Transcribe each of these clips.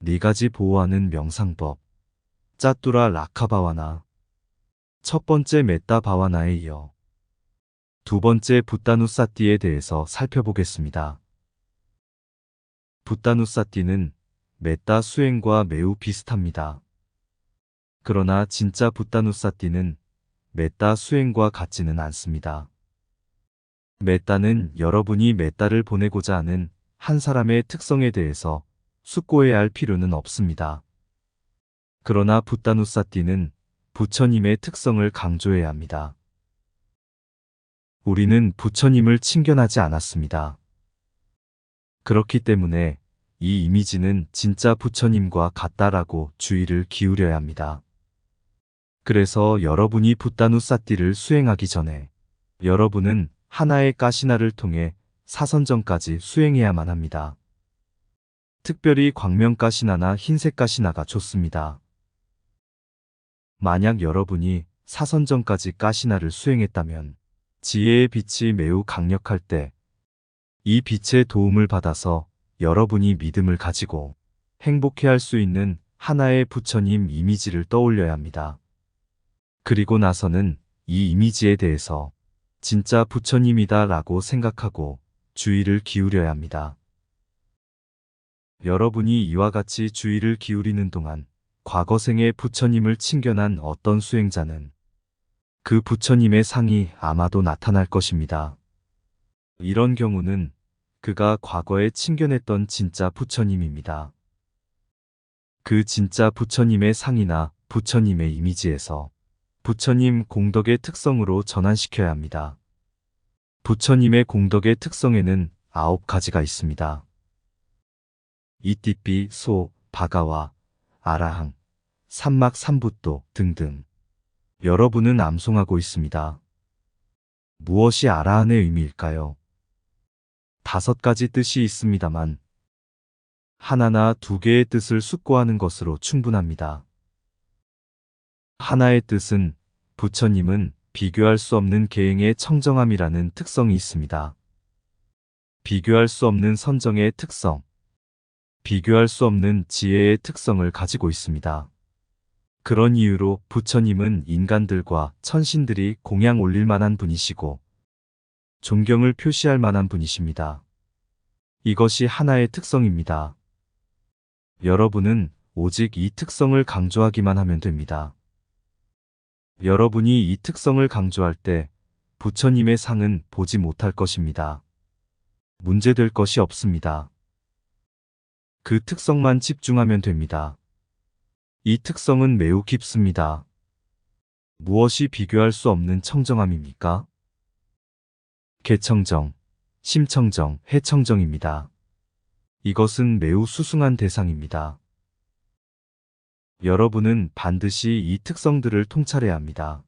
4가지 보호하는 명상법. 짜뚜라 라카바와나. 첫 번째 메따 바와나에 이어 두 번째 붓다누사띠에 대해서 살펴보겠습니다. 붓다누사띠는 메따 수행과 매우 비슷합니다. 그러나 진짜 붓다누사띠는 메따 수행과 같지는 않습니다. 메따는 여러분이 메따를 보내고자 하는 한 사람의 특성에 대해서 숙고해야 할 필요는 없습니다. 그러나 붓다누사띠는 부처님의 특성을 강조해야 합니다. 우리는 부처님을 친견하지 않았습니다. 그렇기 때문에 이 이미지는 진짜 부처님과 같다라고 주의를 기울여야 합니다. 그래서 여러분이 붓다누사띠를 수행하기 전에 여러분은 하나의 가시나를 통해 사선정까지 수행해야만 합니다. 특별히 광명가시나나 흰색가시나가 좋습니다. 만약 여러분이 사선정까지 가시나를 수행했다면 지혜의 빛이 매우 강력할 때 이 빛의 도움을 받아서 여러분이 믿음을 가지고 행복해할 수 있는 하나의 부처님 이미지를 떠올려야 합니다. 그리고 나서는 이 이미지에 대해서 진짜 부처님이다 라고 생각하고 주의를 기울여야 합니다. 여러분이 이와 같이 주의를 기울이는 동안 과거 생의 부처님을 친견한 어떤 수행자는 그 부처님의 상이 아마도 나타날 것입니다. 이런 경우는 그가 과거에 친견했던 진짜 부처님입니다. 그 진짜 부처님의 상이나 부처님의 이미지에서 부처님 공덕의 특성으로 전환시켜야 합니다. 부처님의 공덕의 특성에는 9가지가 있습니다. 이띠삐, 소, 바가와, 아라항, 삼막 삼부또 등등. 여러분은 암송하고 있습니다. 무엇이 아라한의 의미일까요? 5가지 뜻이 있습니다만 하나나 2개의 뜻을 숙고하는 것으로 충분합니다. 하나의 뜻은 부처님은 비교할 수 없는 계행의 청정함이라는 특성이 있습니다. 비교할 수 없는 선정의 특성, 비교할 수 없는 지혜의 특성을 가지고 있습니다. 그런 이유로 부처님은 인간들과 천신들이 공양 올릴 만한 분이시고 존경을 표시할 만한 분이십니다. 이것이 하나의 특성입니다. 여러분은 오직 이 특성을 강조하기만 하면 됩니다. 여러분이 이 특성을 강조할 때 부처님의 상은 보지 못할 것입니다. 문제될 것이 없습니다. 그 특성만 집중하면 됩니다. 이 특성은 매우 깊습니다. 무엇이 비교할 수 없는 청정함입니까? 개청정, 심청정, 해청정입니다. 이것은 매우 수승한 대상입니다. 여러분은 반드시 이 특성들을 통찰해야 합니다.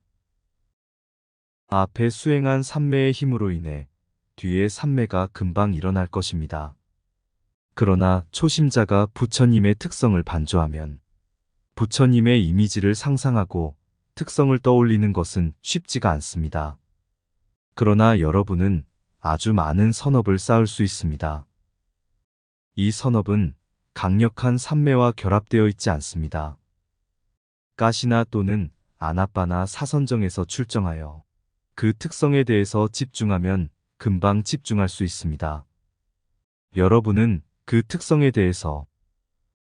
앞에 수행한 삼매의 힘으로 인해 뒤에 삼매가 금방 일어날 것입니다. 그러나 초심자가 부처님의 특성을 반조하면 부처님의 이미지를 상상하고 특성을 떠올리는 것은 쉽지가 않습니다. 그러나 여러분은 아주 많은 선업을 쌓을 수 있습니다. 이 선업은 강력한 삼매와 결합되어 있지 않습니다. 가시나 또는 아나빠나 사선정에서 출정하여 그 특성에 대해서 집중하면 금방 집중할 수 있습니다. 여러분은 그 특성에 대해서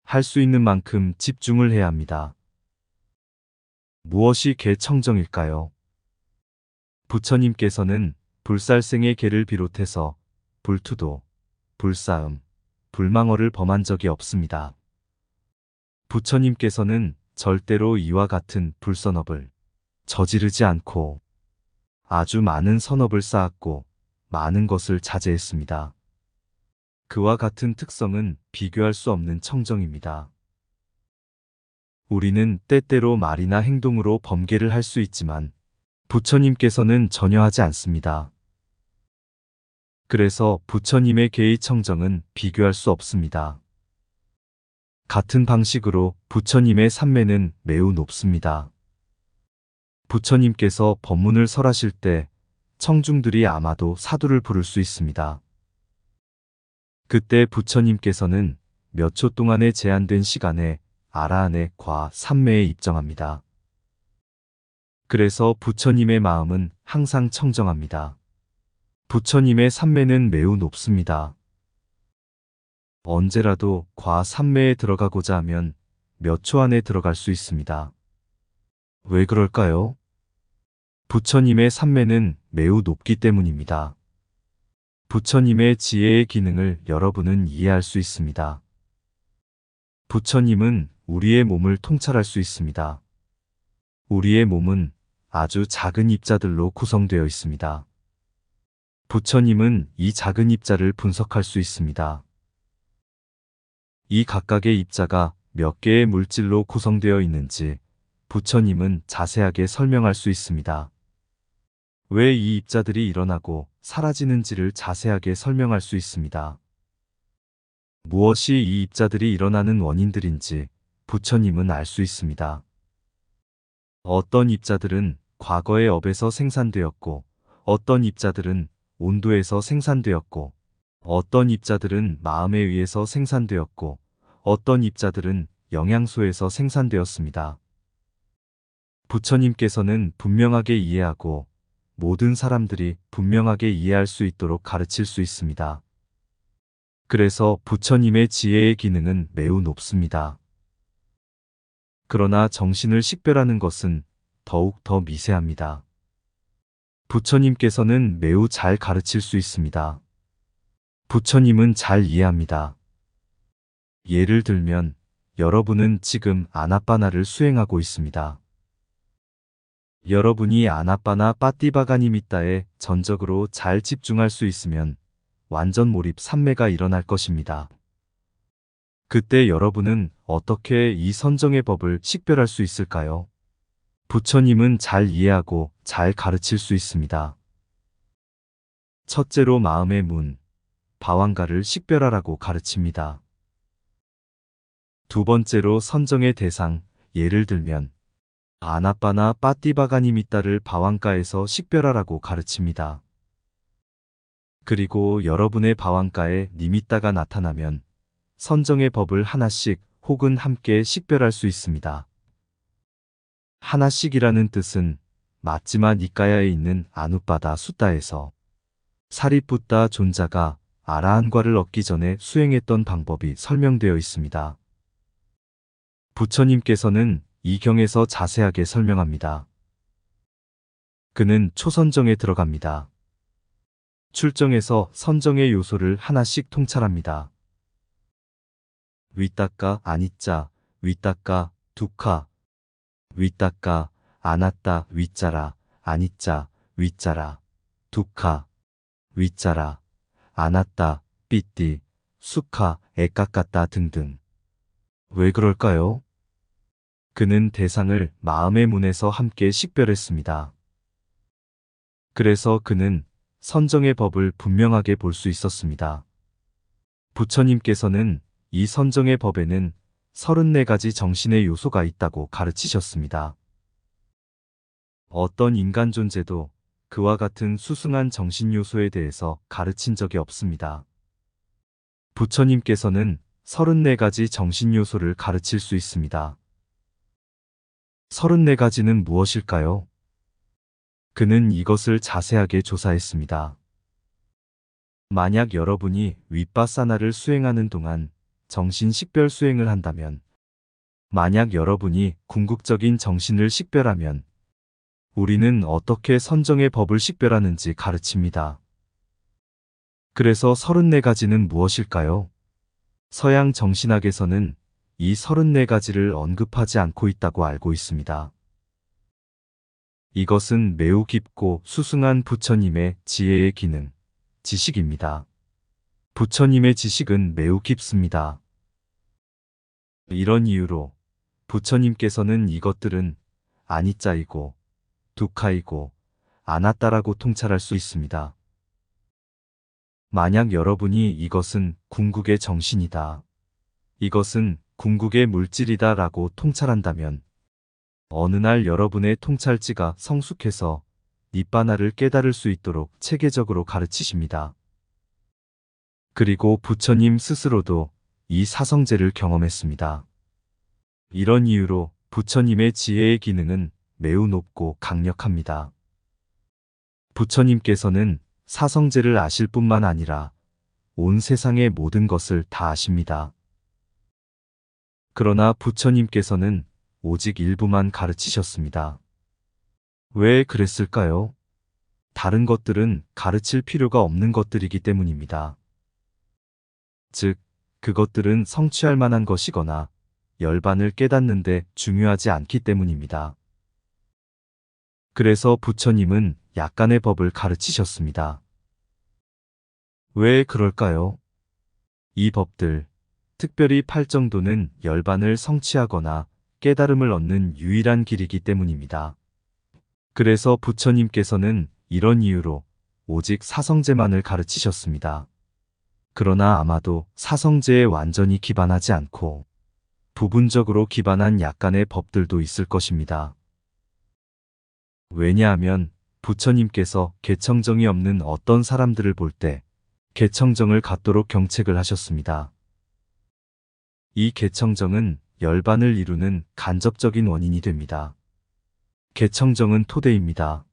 할 수 있는 만큼 집중을 해야 합니다. 무엇이 개청정일까요? 부처님께서는 불살생의 개를 비롯해서 불투도, 불사음, 불망어를 범한 적이 없습니다. 부처님께서는 절대로 이와 같은 불선업을 저지르지 않고 아주 많은 선업을 쌓았고 많은 것을 자제했습니다. 그와 같은 특성은 비교할 수 없는 청정입니다. 우리는 때때로 말이나 행동으로 범계를 할 수 있지만 부처님께서는 전혀 하지 않습니다. 그래서 부처님의 계의 청정은 비교할 수 없습니다. 같은 방식으로 부처님의 삼매는 매우 높습니다. 부처님께서 법문을 설하실 때 청중들이 아마도 사두를 부를 수 있습니다. 그때 부처님께서는 몇 초 동안의 제한된 시간에 아라 안에 과 삼매에 입정합니다. 그래서 부처님의 마음은 항상 청정합니다. 부처님의 삼매는 매우 높습니다. 언제라도 과 삼매에 들어가고자 하면 몇 초 안에 들어갈 수 있습니다. 왜 그럴까요? 부처님의 삼매는 매우 높기 때문입니다. 부처님의 지혜의 기능을 여러분은 이해할 수 있습니다. 부처님은 우리의 몸을 통찰할 수 있습니다. 우리의 몸은 아주 작은 입자들로 구성되어 있습니다. 부처님은 이 작은 입자를 분석할 수 있습니다. 이 각각의 입자가 몇 개의 물질로 구성되어 있는지 부처님은 자세하게 설명할 수 있습니다. 왜 이 입자들이 일어나고 사라지는지를 자세하게 설명할 수 있습니다. 무엇이 이 입자들이 일어나는 원인들인지 부처님은 알 수 있습니다. 어떤 입자들은 과거의 업에서 생산되었고, 어떤 입자들은 온도에서 생산되었고, 어떤 입자들은 마음에 의해서 생산되었고, 어떤 입자들은 영양소에서 생산되었습니다. 부처님께서는 분명하게 이해하고 모든 사람들이 분명하게 이해할 수 있도록 가르칠 수 있습니다. 그래서 부처님의 지혜의 기능은 매우 높습니다. 그러나 정신을 식별하는 것은 더욱 더 미세합니다. 부처님께서는 매우 잘 가르칠 수 있습니다. 부처님은 잘 이해합니다. 예를 들면 여러분은 지금 아나빠나를 수행하고 있습니다. 여러분이 아나빠나 빠띠바가니미따에 전적으로 잘 집중할 수 있으면 완전 몰입 삼매가 일어날 것입니다. 그때 여러분은 어떻게 이 선정의 법을 식별할 수 있을까요? 부처님은 잘 이해하고 잘 가르칠 수 있습니다. 첫째로 마음의 문, 바왕가를 식별하라고 가르칩니다. 두 번째로 선정의 대상, 예를 들면 아나빠나 빠띠바가니미따를 바왕가에서 식별하라고 가르칩니다. 그리고 여러분의 바왕가에 니미따가 나타나면 선정의 법을 하나씩 혹은 함께 식별할 수 있습니다. 하나씩이라는 뜻은 마찌마 니까야에 있는 아누빠다 숫다에서 사리푸타 존자가 아라한과를 얻기 전에 수행했던 방법이 설명되어 있습니다. 부처님께서는 이 경에서 자세하게 설명합니다. 그는 초선정에 들어갑니다. 출정에서 선정의 요소를 하나씩 통찰합니다. 위따까 아니짜, 위따까 두카, 위따까 아나따 위짜라, 아니짜 위짜라, 두카 위짜라, 아나따 삐띠, 수카 에까까따 등등. 왜 그럴까요? 그는 대상을 마음의 문에서 함께 식별했습니다. 그래서 그는 선정의 법을 분명하게 볼 수 있었습니다. 부처님께서는 이 선정의 법에는 34가지 정신의 요소가 있다고 가르치셨습니다. 어떤 인간 존재도 그와 같은 수승한 정신 요소에 대해서 가르친 적이 없습니다. 부처님께서는 34가지 정신 요소를 가르칠 수 있습니다. 34가지는 무엇일까요? 그는 이것을 자세하게 조사했습니다. 만약 여러분이 윗바사나를 수행하는 동안 정신 식별 수행을 한다면, 만약 여러분이 궁극적인 정신을 식별하면 우리는 어떻게 선정의 법을 식별하는지 가르칩니다. 그래서 34가지는 무엇일까요? 서양 정신학에서는 이 34가지를 언급하지 않고 있다고 알고 있습니다. 이것은 매우 깊고 수승한 부처님의 지혜의 기능, 지식입니다. 부처님의 지식은 매우 깊습니다. 이런 이유로 부처님께서는 이것들은 아니짜이고 두카이고 아나따라고 통찰할 수 있습니다. 만약 여러분이 이것은 궁극의 정신이다, 이것은 궁극의 물질이다 라고 통찰한다면 어느 날 여러분의 통찰지가 성숙해서 니빠나를 깨달을 수 있도록 체계적으로 가르치십니다. 그리고 부처님 스스로도 이 사성제를 경험했습니다. 이런 이유로 부처님의 지혜의 기능은 매우 높고 강력합니다. 부처님께서는 사성제를 아실 뿐만 아니라 온 세상의 모든 것을 다 아십니다. 그러나 부처님께서는 오직 일부만 가르치셨습니다. 왜 그랬을까요? 다른 것들은 가르칠 필요가 없는 것들이기 때문입니다. 즉, 그것들은 성취할 만한 것이거나 열반을 깨닫는데 중요하지 않기 때문입니다. 그래서 부처님은 약간의 법을 가르치셨습니다. 왜 그럴까요? 이 법들, 특별히 팔정도는 열반을 성취하거나 깨달음을 얻는 유일한 길이기 때문입니다. 그래서 부처님께서는 이런 이유로 오직 사성제만을 가르치셨습니다. 그러나 아마도 사성제에 완전히 기반하지 않고 부분적으로 기반한 약간의 법들도 있을 것입니다. 왜냐하면 부처님께서 개청정이 없는 어떤 사람들을 볼 때 개청정을 갖도록 경책을 하셨습니다. 이 개청정은 열반을 이루는 간접적인 원인이 됩니다. 개청정은 토대입니다.